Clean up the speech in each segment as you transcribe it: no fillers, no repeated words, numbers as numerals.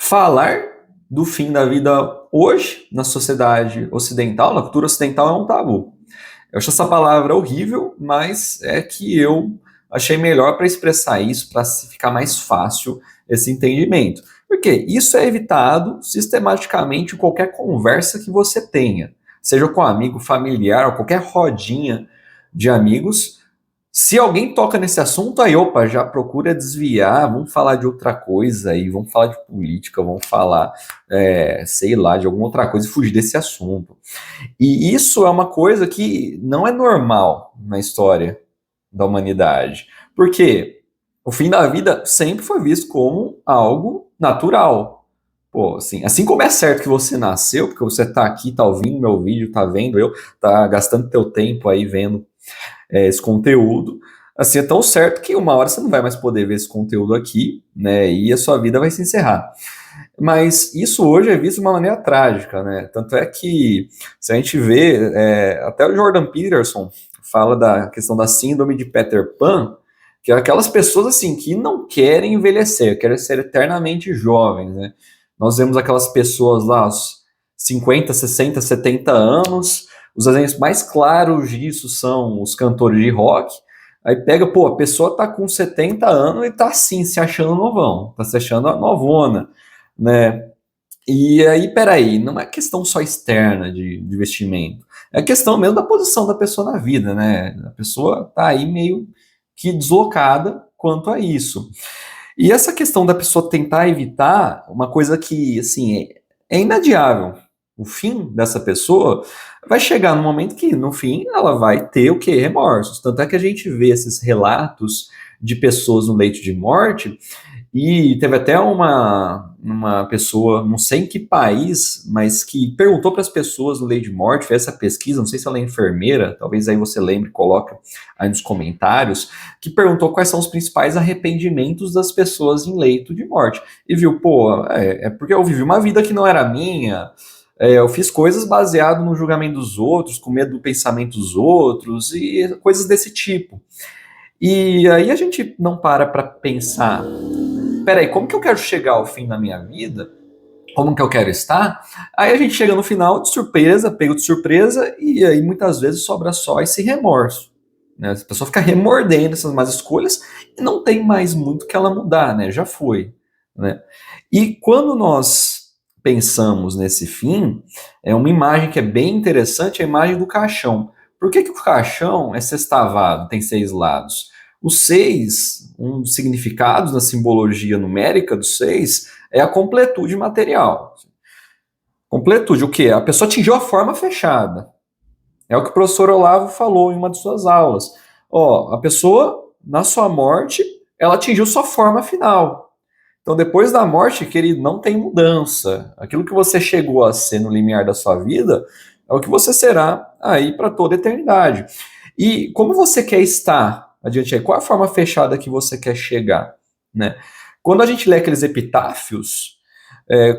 Falar do fim da vida hoje, na sociedade ocidental, na cultura ocidental, é um tabu. Eu acho essa palavra horrível, mas é que eu achei melhor para expressar isso, para ficar mais fácil esse entendimento. Porque isso é evitado sistematicamente em qualquer conversa que você tenha, seja com amigo, familiar, ou qualquer rodinha de amigos. Se alguém toca nesse assunto, aí, opa, já procura desviar, vamos falar de outra coisa aí, vamos falar de política, vamos falar, sei lá, de alguma outra coisa e fugir desse assunto. E isso é uma coisa que não é normal na história da humanidade. Porque o fim da vida sempre foi visto como algo natural. Pô, assim como é certo que você nasceu, porque você tá aqui, tá ouvindo meu vídeo, tá vendo eu, tá gastando teu tempo aí vendo esse conteúdo, assim, é tão certo que uma hora você não vai mais poder ver esse conteúdo aqui, né, e a sua vida vai se encerrar. Mas isso hoje é visto de uma maneira trágica, né? Tanto é que, se a gente vê, até o Jordan Peterson fala da questão da síndrome de Peter Pan, que é aquelas pessoas assim que não querem envelhecer, querem ser eternamente jovens, né? Nós vemos aquelas pessoas lá, aos 50, 60, 70 anos, os exemplos mais claros disso são os cantores de rock. Aí pega, pô, a pessoa tá com 70 anos e tá assim, se achando novão, tá se achando a novona, né? E aí, peraí, não é questão só externa de vestimento, é questão mesmo da posição da pessoa na vida, né? A pessoa tá aí meio que deslocada quanto a isso. E essa questão da pessoa tentar evitar uma coisa que, assim, é inadiável. O fim dessa pessoa vai chegar no momento que, no fim, ela vai ter o quê? Remorsos. Tanto é que a gente vê esses relatos de pessoas no leito de morte e teve até uma pessoa, não sei em que país, mas que perguntou para as pessoas no leito de morte, fez essa pesquisa, não sei se ela é enfermeira, talvez aí você lembre, coloca aí nos comentários, que perguntou quais são os principais arrependimentos das pessoas em leito de morte. E viu, pô, é porque eu vivi uma vida que não era minha, eu fiz coisas baseado no julgamento dos outros, com medo do pensamento dos outros e coisas desse tipo. E aí a gente não para pensar, peraí, como que eu quero chegar ao fim da minha vida? Como que eu quero estar? Aí a gente chega no final de surpresa, pego de surpresa, e aí muitas vezes sobra só esse remorso. Né? A pessoa fica remordendo essas más escolhas e não tem mais muito que ela mudar, né? Já foi. Né? E quando nós pensamos nesse fim, é uma imagem que é bem interessante, a imagem do caixão. Por que o caixão é sextavado, tem 6 lados? Os 6, um dos significados na simbologia numérica dos 6, é a completude material. Completude, o quê? A pessoa atingiu a forma fechada. É o que o professor Olavo falou em uma de suas aulas. Ó, a pessoa, na sua morte, ela atingiu sua forma final. Então, depois da morte, querido, não tem mudança. Aquilo que você chegou a ser no limiar da sua vida é o que você será aí para toda a eternidade. E como você quer estar adiante aí? Qual é a forma fechada que você quer chegar? Né? Quando a gente lê aqueles epitáfios,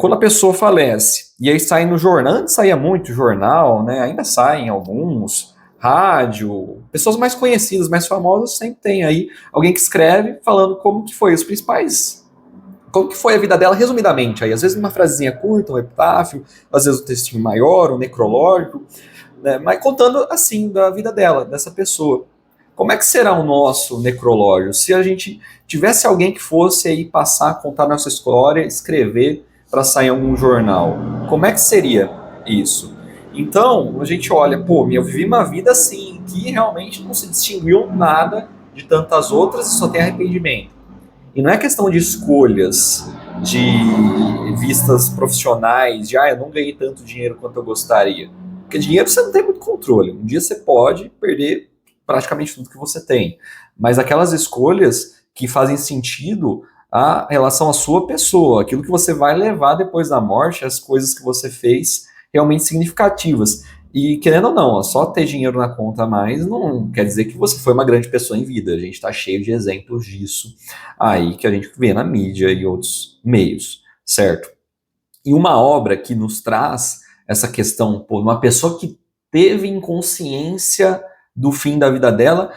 quando a pessoa falece, e aí sai no jornal, antes saía muito jornal, né? Ainda saem alguns, rádio, pessoas mais conhecidas, mais famosas, sempre tem aí alguém que escreve falando como que foi os principais, como que foi a vida dela, resumidamente, aí às vezes uma frasezinha curta, um epitáfio, às vezes um textinho maior, um necrológico, né? Mas contando assim da vida dela, dessa pessoa. Como é que será o nosso necrológio? Se a gente tivesse alguém que fosse aí passar, contar nossa história, escrever para sair em algum jornal, como é que seria isso? Então, a gente olha, pô, eu vivi uma vida assim, que realmente não se distinguiu nada de tantas outras e só tem arrependimento. E não é questão de escolhas, de vistas profissionais, de eu não ganhei tanto dinheiro quanto eu gostaria. Porque dinheiro você não tem muito controle. Um dia você pode perder praticamente tudo que você tem. Mas aquelas escolhas que fazem sentido a relação à sua pessoa, aquilo que você vai levar depois da morte, as coisas que você fez realmente significativas. E querendo ou não, só ter dinheiro na conta a mais não quer dizer que você foi uma grande pessoa em vida. A gente está cheio de exemplos disso aí que a gente vê na mídia e outros meios, certo? E uma obra que nos traz essa questão, pô, uma pessoa que teve inconsciência do fim da vida dela,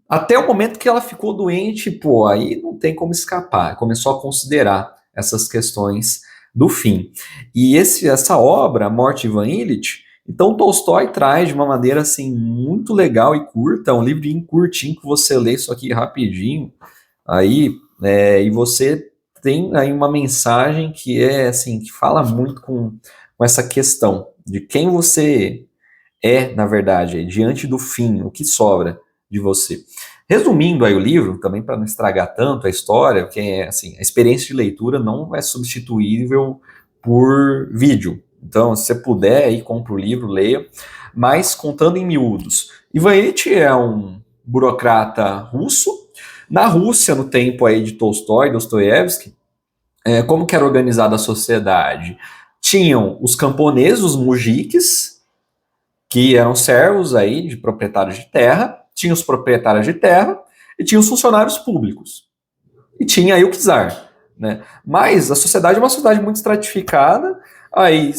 até o momento que ela ficou doente, pô, aí não tem como escapar. Começou a considerar essas questões do fim. E essa obra, Morte de Ivan Ilitch, então Tolstói traz de uma maneira assim muito legal e curta, um livrinho curtinho que você lê isso aqui rapidinho, aí e você tem aí uma mensagem que é assim, que fala muito com essa questão de quem você na verdade, diante do fim, o que sobra de você. Resumindo aí o livro, também para não estragar tanto a história, porque assim, a experiência de leitura não é substituível por vídeo. Então, se você puder, aí compra o livro, leia. Mas, contando em miúdos, Ivan Ilitch é um burocrata russo. Na Rússia, no tempo aí de Tolstói, Dostoiévski, como que era organizada a sociedade? Tinham os camponeses, os mujiques, que eram servos aí de proprietários de terra, tinha os proprietários de terra e tinha os funcionários públicos. E tinha aí o czar, né? Mas a sociedade é uma sociedade muito estratificada, aí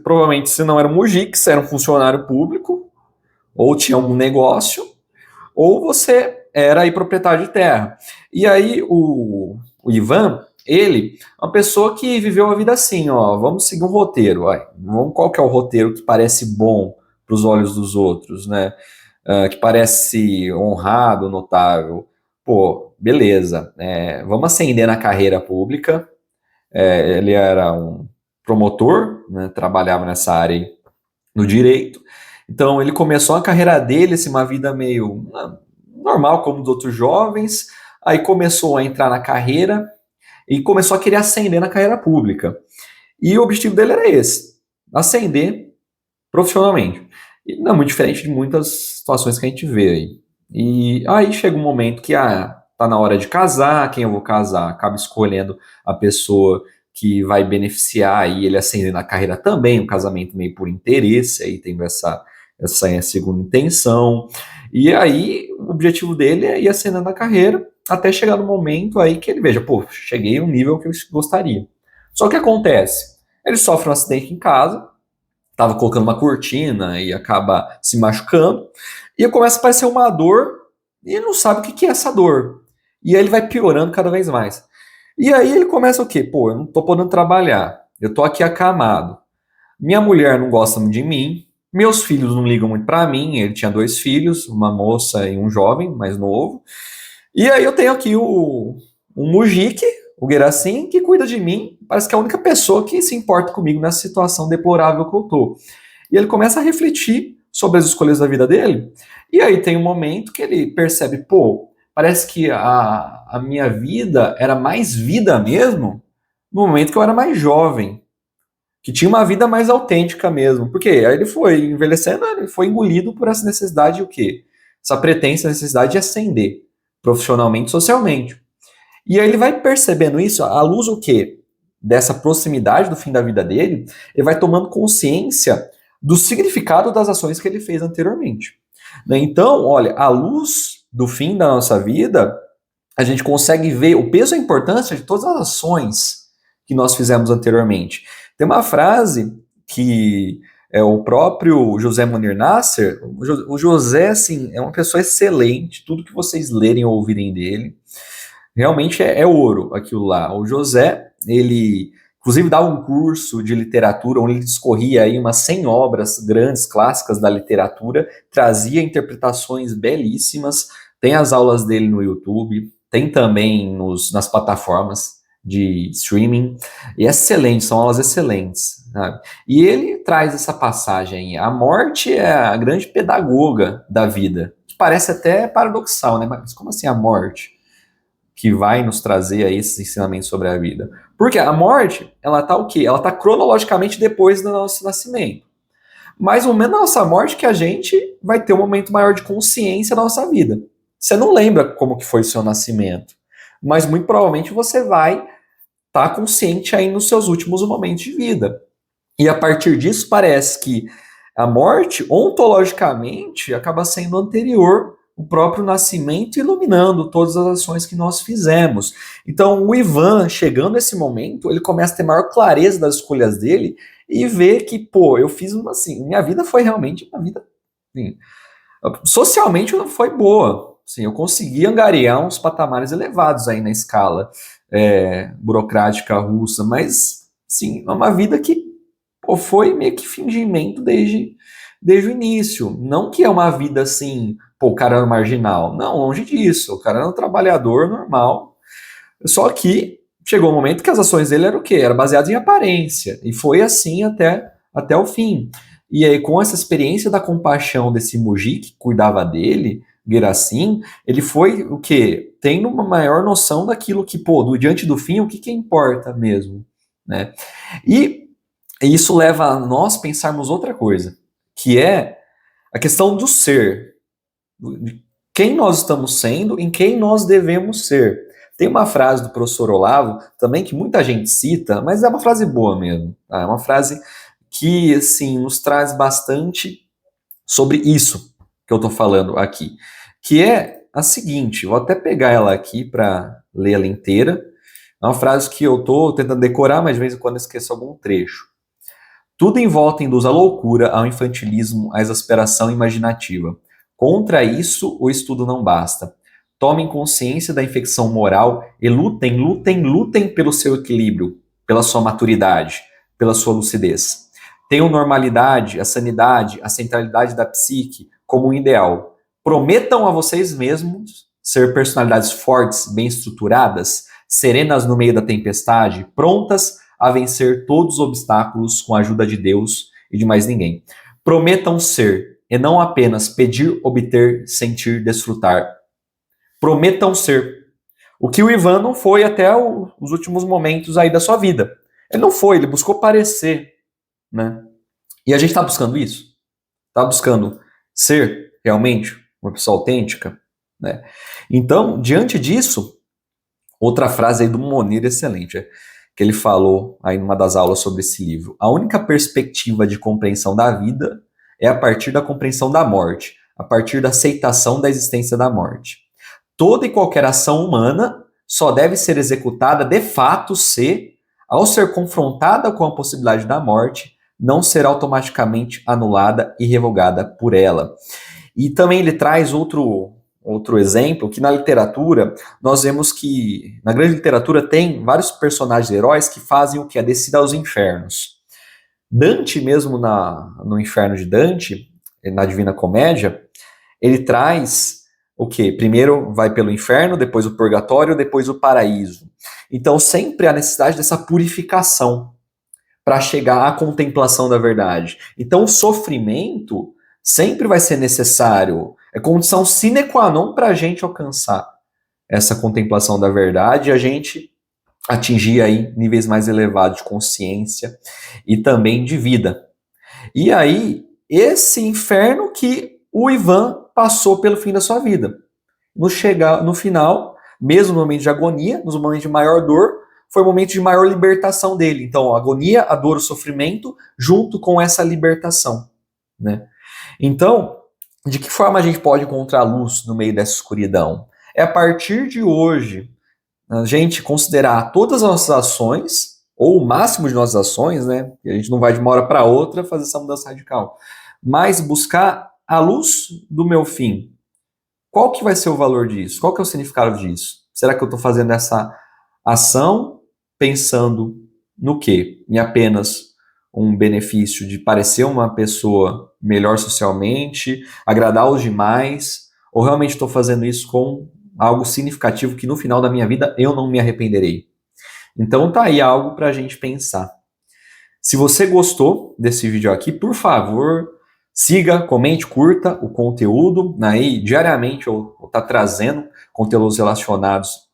provavelmente se não era um mujik, se era um funcionário público, ou tinha algum negócio, ou você era aí proprietário de terra. E aí o Ivan, ele é uma pessoa que viveu a vida assim, ó, vamos seguir um roteiro, qual que é o roteiro que parece bom para os olhos dos outros, né? Que parece honrado, notável. Pô, beleza, vamos ascender na carreira pública. Ele era um promotor, né, trabalhava nessa área aí, no direito. Então ele começou a carreira dele, assim, uma vida meio normal, como dos outros jovens. Aí começou a entrar na carreira e começou a querer ascender na carreira pública. E o objetivo dele era esse, ascender profissionalmente. E não é muito diferente de muitas situações que a gente vê aí. E aí chega um momento que tá na hora de casar, quem eu vou casar? Acaba escolhendo a pessoa que vai beneficiar aí ele ascender na carreira também, um casamento meio por interesse, aí tem essa segunda intenção. E aí o objetivo dele é ir ascendendo na carreira até chegar no momento aí que ele veja, pô, cheguei a um nível que eu gostaria. Só que acontece, ele sofre um acidente em casa, estava colocando uma cortina e acaba se machucando, e começa a aparecer uma dor, e ele não sabe o que é essa dor. E aí ele vai piorando cada vez mais. E aí ele começa o quê? Pô, eu não tô podendo trabalhar, eu tô aqui acamado, minha mulher não gosta de mim, meus filhos não ligam muito para mim, ele tinha 2 filhos, uma moça e um jovem mais novo, e aí eu tenho aqui o Mujik, o Gerasim, que cuida de mim, parece que é a única pessoa que se importa comigo nessa situação deplorável que eu tô. E ele começa a refletir sobre as escolhas da vida dele, e aí tem um momento que ele percebe, pô, parece que a minha vida era mais vida mesmo no momento que eu era mais jovem, que tinha uma vida mais autêntica mesmo. Porque aí ele foi envelhecendo, ele foi engolido por essa necessidade, o quê? Essa pretensa necessidade de ascender profissionalmente, socialmente. E aí ele vai percebendo isso, à luz o quê? Dessa proximidade do fim da vida dele, ele vai tomando consciência do significado das ações que ele fez anteriormente. Né? Então, olha, à luz do fim da nossa vida, a gente consegue ver o peso e a importância de todas as ações que nós fizemos anteriormente. Tem uma frase que é o próprio José Munir Nasser, o José, assim, é uma pessoa excelente, tudo que vocês lerem ou ouvirem dele, realmente é ouro aquilo lá. O José, ele inclusive dava um curso de literatura onde ele discorria aí umas 100 obras grandes, clássicas da literatura, trazia interpretações belíssimas, tem as aulas dele no YouTube, tem também nas plataformas de streaming, e excelentes, são aulas excelentes, sabe? E ele traz essa passagem, a morte é a grande pedagoga da vida, que parece até paradoxal, né? Mas como assim a morte? Que vai nos trazer aí esses ensinamentos sobre a vida. Porque a morte, ela tá o quê? Ela tá cronologicamente depois do nosso nascimento. Mas no momento da nossa morte que a gente vai ter um momento maior de consciência na nossa vida. Você não lembra como que foi o seu nascimento, mas muito provavelmente você vai estar consciente aí nos seus últimos momentos de vida. E a partir disso parece que a morte, ontologicamente, acaba sendo anterior o próprio nascimento, iluminando todas as ações que nós fizemos. Então, o Ivan, chegando nesse momento, ele começa a ter maior clareza das escolhas dele e vê que, pô, eu fiz uma assim, minha vida foi realmente uma vida, assim, socialmente não foi boa. Assim, eu consegui angariar uns patamares elevados aí na escala burocrática russa, mas sim, é uma vida que foi meio que fingimento desde o início. Não que é uma vida assim, o cara era marginal. Não, longe disso. O cara era um trabalhador normal. Só que chegou um momento que as ações dele eram o quê? Era baseadas em aparência. E foi assim até o fim. E aí, com essa experiência da compaixão desse Muji que cuidava dele, Gerassim, ele foi o quê? Tendo uma maior noção daquilo que, diante do fim, o que importa mesmo, né? E isso leva a nós pensarmos outra coisa, que é a questão do ser. De quem nós estamos sendo, em quem nós devemos ser. Tem uma frase do professor Olavo, também que muita gente cita, mas é uma frase boa mesmo. Tá? É uma frase que, assim, nos traz bastante sobre isso que eu estou falando aqui. Que é a seguinte, vou até pegar ela aqui para ler ela inteira. É uma frase que eu estou tentando decorar, mas de vez em quando eu esqueço algum trecho. Tudo em volta induz à loucura, ao infantilismo, à exasperação imaginativa. Contra isso, o estudo não basta. Tomem consciência da infecção moral e lutem, lutem, lutem pelo seu equilíbrio, pela sua maturidade, pela sua lucidez. Tenham normalidade, a sanidade, a centralidade da psique como um ideal. Prometam a vocês mesmos ser personalidades fortes, bem estruturadas, serenas no meio da tempestade, prontas a vencer todos os obstáculos com a ajuda de Deus e de mais ninguém. Prometam ser, e não apenas pedir, obter, sentir, desfrutar. Prometam ser. O que o Ivan não foi até os últimos momentos aí da sua vida. Ele não foi, ele buscou parecer, né? E a gente está buscando isso? Está buscando ser realmente uma pessoa autêntica, né? Então, diante disso, outra frase aí do Monir excelente, que ele falou aí numa das aulas sobre esse livro. A única perspectiva de compreensão da vida é a partir da compreensão da morte, a partir da aceitação da existência da morte. Toda e qualquer ação humana só deve ser executada de fato se, ao ser confrontada com a possibilidade da morte, não ser automaticamente anulada e revogada por ela. E também ele traz outro exemplo, que na literatura, nós vemos que, na grande literatura, tem vários personagens heróis que fazem o que? A descida aos infernos. Dante mesmo, no Inferno de Dante, na Divina Comédia, ele traz o quê? Primeiro vai pelo inferno, depois o purgatório, depois o paraíso. Então sempre há necessidade dessa purificação para chegar à contemplação da verdade. Então o sofrimento sempre vai ser necessário, é condição sine qua non para a gente alcançar essa contemplação da verdade e a gente atingir aí níveis mais elevados de consciência e também de vida. E aí, esse inferno que o Ivan passou pelo fim da sua vida. No final, mesmo no momento de agonia, nos momentos de maior dor, foi o momento de maior libertação dele. Então, a agonia, a dor, o sofrimento, junto com essa libertação, né? Então, de que forma a gente pode encontrar luz no meio dessa escuridão? É a partir de hoje, a gente considerar todas as nossas ações, ou o máximo de nossas ações, né? E a gente não vai de uma hora para outra fazer essa mudança radical, mas buscar a luz do meu fim. Qual que vai ser o valor disso? Qual que é o significado disso? Será que eu estou fazendo essa ação pensando no quê? Em apenas um benefício de parecer uma pessoa melhor socialmente, agradar os demais, ou realmente estou fazendo isso com algo significativo que no final da minha vida eu não me arrependerei? Então tá aí algo para a gente pensar. Se você gostou desse vídeo aqui, por favor, siga, comente, curta o conteúdo. Aí diariamente eu vou estar trazendo conteúdos relacionados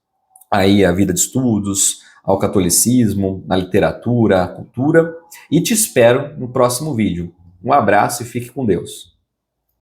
aí à vida de estudos, ao catolicismo, na literatura, à cultura. E te espero no próximo vídeo. Um abraço e fique com Deus.